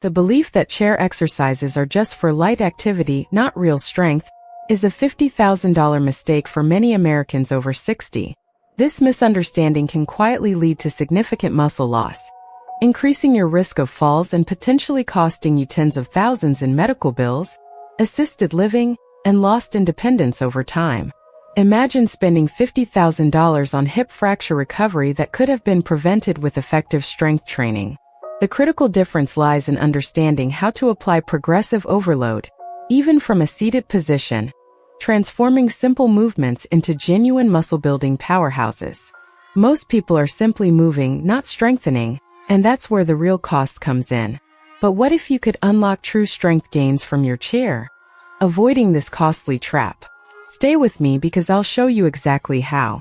The belief that chair exercises are just for light activity, not real strength, is a $50,000 mistake for many Americans over 60. This misunderstanding can quietly lead to significant muscle loss, increasing your risk of falls and potentially costing you tens of thousands in medical bills, assisted living, and lost independence over time. Imagine spending $50,000 on hip fracture recovery that could have been prevented with effective strength training. The critical difference lies in understanding how to apply progressive overload, even from a seated position, transforming simple movements into genuine muscle-building powerhouses. Most people are simply moving, not strengthening, and that's where the real cost comes in. But what if you could unlock true strength gains from your chair, avoiding this costly trap? Stay with me because I'll show you exactly how.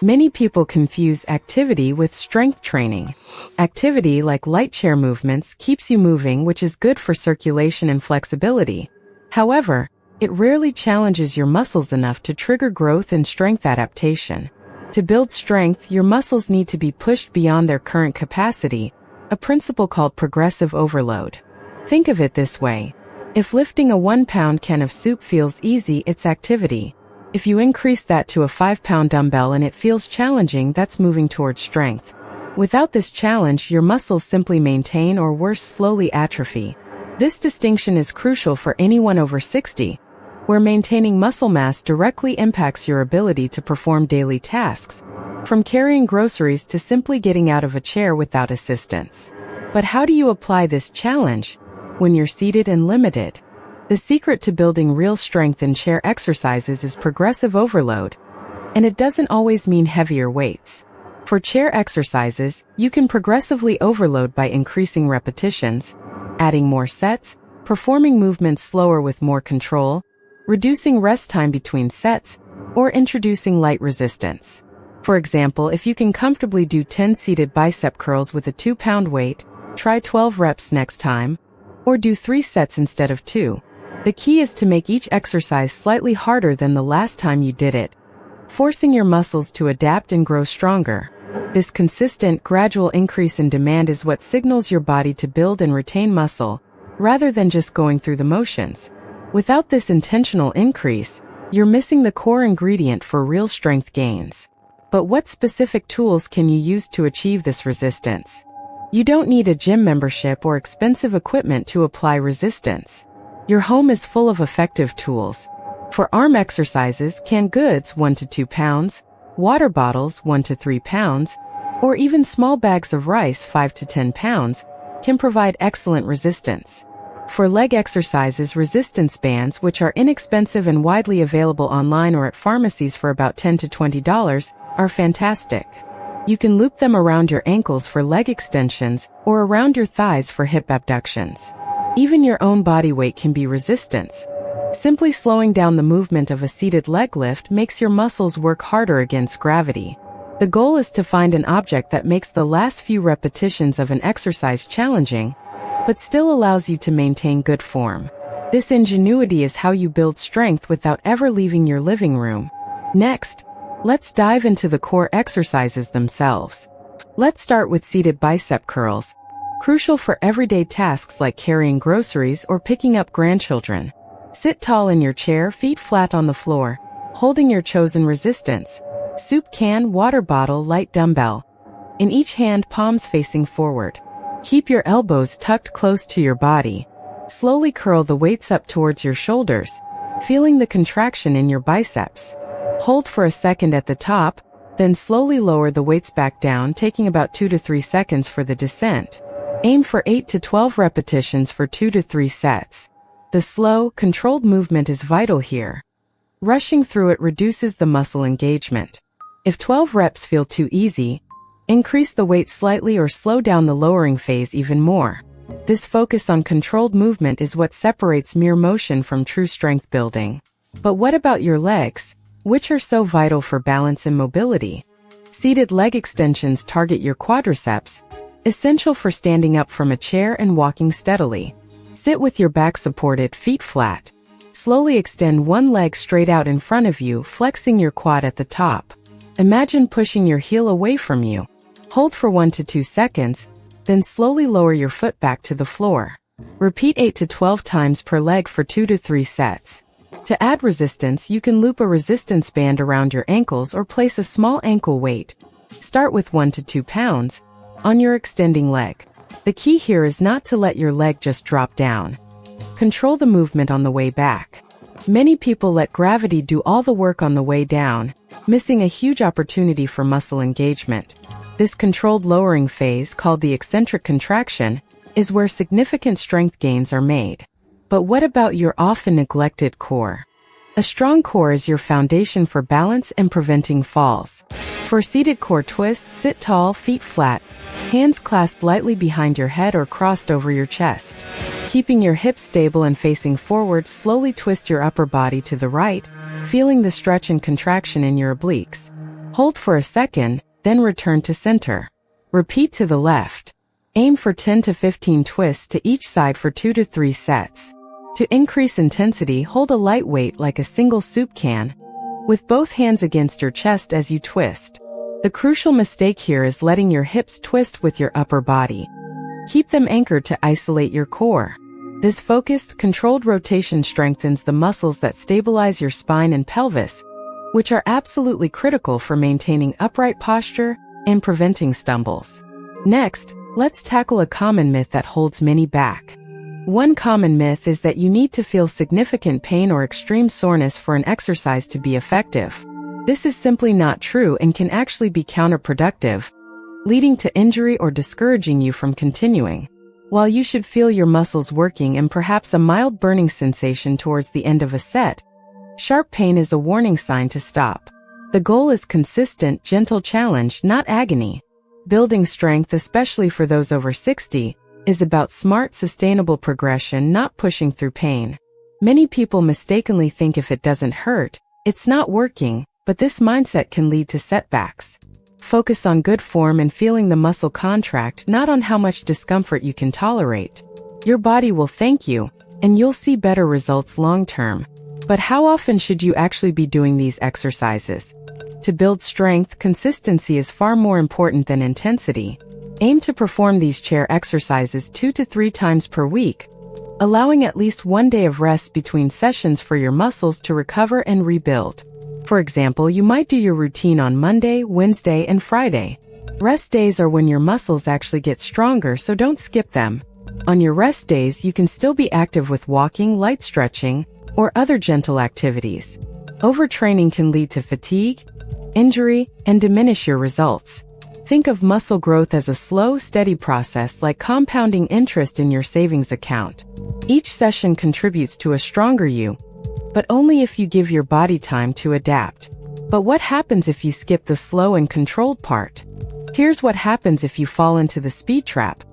Many people confuse activity with strength training. Activity, like light chair movements, keeps you moving, which is good for circulation and flexibility. However, it rarely challenges your muscles enough to trigger growth and strength adaptation. To build strength, your muscles need to be pushed beyond their current capacity, a principle called progressive overload. Think of it this way. If lifting a 1-pound can of soup feels easy, it's activity. If you increase that to a 5-pound dumbbell and it feels challenging, that's moving towards strength. Without this challenge, your muscles simply maintain or worse, slowly atrophy. This distinction is crucial for anyone over 60, where maintaining muscle mass directly impacts your ability to perform daily tasks, from carrying groceries to simply getting out of a chair without assistance. But how do you apply this challenge when you're seated and limited? The secret to building real strength in chair exercises is progressive overload, and it doesn't always mean heavier weights. For chair exercises, you can progressively overload by increasing repetitions, adding more sets, performing movements slower with more control, reducing rest time between sets, or introducing light resistance. For example, if you can comfortably do 10 seated bicep curls with a 2-pound weight, try 12 reps next time, or do 3 sets instead of 2. The key is to make each exercise slightly harder than the last time you did it, forcing your muscles to adapt and grow stronger. This consistent, gradual increase in demand is what signals your body to build and retain muscle, rather than just going through the motions. Without this intentional increase, you're missing the core ingredient for real strength gains. But what specific tools can you use to achieve this resistance? You don't need a gym membership or expensive equipment to apply resistance. Your home is full of effective tools. For arm exercises, canned goods 1 to 2 pounds, water bottles 1 to 3 pounds, or even small bags of rice 5 to 10 pounds can provide excellent resistance. For leg exercises, resistance bands, which are inexpensive and widely available online or at pharmacies for about $10 to $20, are fantastic. You can loop them around your ankles for leg extensions or around your thighs for hip abductions. Even your own body weight can be resistance. Simply slowing down the movement of a seated leg lift makes your muscles work harder against gravity. The goal is to find an object that makes the last few repetitions of an exercise challenging, but still allows you to maintain good form. This ingenuity is how you build strength without ever leaving your living room. Next, let's dive into the core exercises themselves. Let's start with seated bicep curls, crucial for everyday tasks like carrying groceries or picking up grandchildren. Sit tall in your chair, feet flat on the floor, holding your chosen resistance: soup can, water bottle, light dumbbell. In each hand, palms facing forward. Keep your elbows tucked close to your body. Slowly curl the weights up towards your shoulders, feeling the contraction in your biceps. Hold for a second at the top, then slowly lower the weights back down, taking about 2 to 3 seconds for the descent. Aim for 8 to 12 repetitions for 2 to 3 sets. The slow, controlled movement is vital here. Rushing through it reduces the muscle engagement. If 12 reps feel too easy, increase the weight slightly or slow down the lowering phase even more. This focus on controlled movement is what separates mere motion from true strength building. But what about your legs, which are so vital for balance and mobility? Seated leg extensions target your quadriceps, essential for standing up from a chair and walking steadily. Sit with your back supported, feet flat. Slowly extend one leg straight out in front of you, flexing your quad at the top. Imagine pushing your heel away from you. Hold for 1 to 2 seconds, then slowly lower your foot back to the floor. Repeat 8 to 12 times per leg for 2 to 3 sets. To add resistance, you can loop a resistance band around your ankles or place a small ankle weight. Start with 1 to 2 pounds on your extending leg. The key here is not to let your leg just drop down. Control the movement on the way back. Many people let gravity do all the work on the way down, missing a huge opportunity for muscle engagement. This controlled lowering phase, called the eccentric contraction, is where significant strength gains are made. But what about your often neglected core? A strong core is your foundation for balance and preventing falls. For seated core twists, sit tall, feet flat, hands clasped lightly behind your head or crossed over your chest. Keeping your hips stable and facing forward, slowly twist your upper body to the right, feeling the stretch and contraction in your obliques. Hold for a second, then return to center. Repeat to the left. Aim for 10 to 15 twists to each side for 2 to 3 sets. To increase intensity, hold a light weight like a single soup can, with both hands against your chest as you twist. The crucial mistake here is letting your hips twist with your upper body. Keep them anchored to isolate your core. This focused, controlled rotation strengthens the muscles that stabilize your spine and pelvis, which are absolutely critical for maintaining upright posture and preventing stumbles. Next, let's tackle a common myth that holds many back. One common myth is that you need to feel significant pain or extreme soreness for an exercise to be effective. This is simply not true and can actually be counterproductive, leading to injury or discouraging you from continuing. While you should feel your muscles working and perhaps a mild burning sensation towards the end of a set, sharp pain is a warning sign to stop. The goal is consistent, gentle challenge, not agony. Building strength, especially for those over 60, is about smart, sustainable progression, not pushing through pain. Many people mistakenly think if it doesn't hurt, it's not working, but this mindset can lead to setbacks. Focus on good form and feeling the muscle contract, not on how much discomfort you can tolerate. Your body will thank you, and you'll see better results long term. But how often should you actually be doing these exercises? To build strength, consistency is far more important than intensity. Aim to perform these chair exercises 2 to 3 times per week, allowing at least 1 day of rest between sessions for your muscles to recover and rebuild. For example, you might do your routine on Monday, Wednesday, and Friday. Rest days are when your muscles actually get stronger, so don't skip them. On your rest days, you can still be active with walking, light stretching, or other gentle activities. Overtraining can lead to fatigue, injury, and diminish your results. Think of muscle growth as a slow, steady process, like compounding interest in your savings account. Each session contributes to a stronger you, but only if you give your body time to adapt. But what happens if you skip the slow and controlled part? Here's what happens if you fall into the speed trap.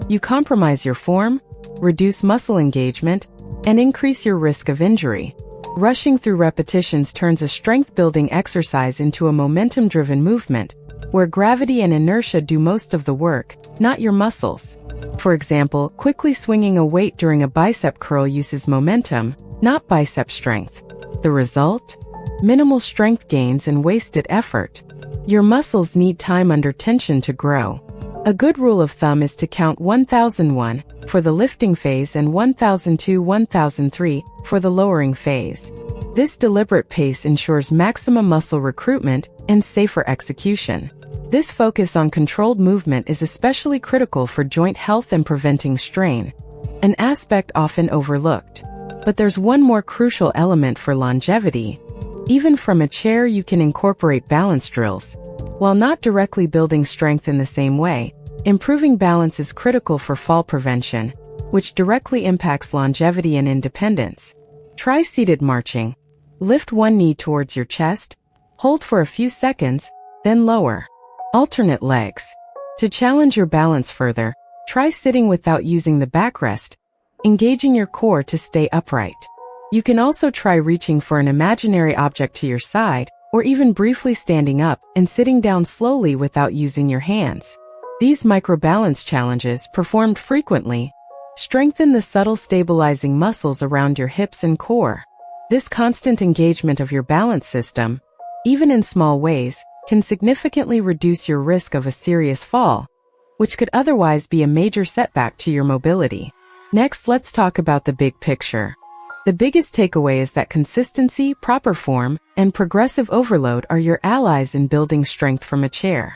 You compromise your form, reduce muscle engagement, and increase your risk of injury. Rushing through repetitions turns a strength-building exercise into a momentum-driven movement, where gravity and inertia do most of the work, not your muscles. For example, quickly swinging a weight during a bicep curl uses momentum, not bicep strength. The result? Minimal strength gains and wasted effort. Your muscles need time under tension to grow. A good rule of thumb is to count 1001 for the lifting phase and 1002-1003 for the lowering phase. This deliberate pace ensures maximum muscle recruitment and safer execution. This focus on controlled movement is especially critical for joint health and preventing strain, an aspect often overlooked. But there's one more crucial element for longevity. Even from a chair, you can incorporate balance drills. While not directly building strength in the same way, improving balance is critical for fall prevention, which directly impacts longevity and independence. Try seated marching. Lift one knee towards your chest, hold for a few seconds, then lower. Alternate legs. To challenge your balance further, try sitting without using the backrest, engaging your core to stay upright. You can also try reaching for an imaginary object to your side, or even briefly standing up and sitting down slowly without using your hands. These microbalance challenges, performed frequently, strengthen the subtle stabilizing muscles around your hips and core. This constant engagement of your balance system, even in small ways, can significantly reduce your risk of a serious fall, which could otherwise be a major setback to your mobility. Next, let's talk about the big picture. The biggest takeaway is that consistency, proper form, and progressive overload are your allies in building strength from a chair.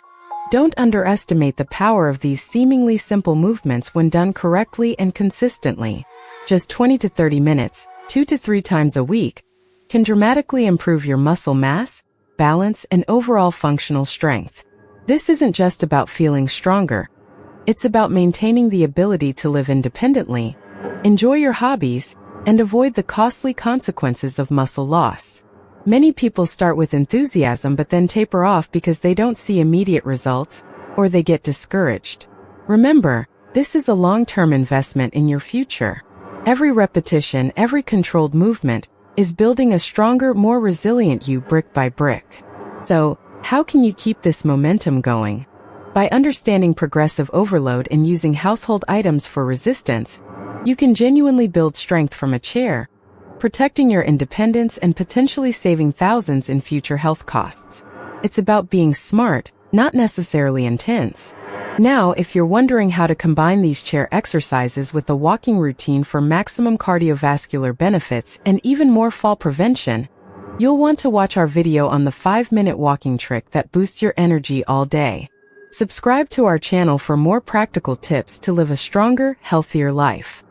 Don't underestimate the power of these seemingly simple movements when done correctly and consistently. Just 20 to 30 minutes, 2 to 3 times a week, can dramatically improve your muscle mass, balance, and overall functional strength. This isn't just about feeling stronger. It's about maintaining the ability to live independently, enjoy your hobbies, and avoid the costly consequences of muscle loss. Many people start with enthusiasm but then taper off because they don't see immediate results, or they get discouraged. Remember, this is a long-term investment in your future. Every repetition, every controlled movement, is building a stronger, more resilient you brick by brick. So, how can you keep this momentum going? By understanding progressive overload and using household items for resistance, you can genuinely build strength from a chair, protecting your independence and potentially saving thousands in future health costs. It's about being smart, not necessarily intense. Now, if you're wondering how to combine these chair exercises with a walking routine for maximum cardiovascular benefits and even more fall prevention, you'll want to watch our video on the 5-minute walking trick that boosts your energy all day. Subscribe to our channel for more practical tips to live a stronger, healthier life.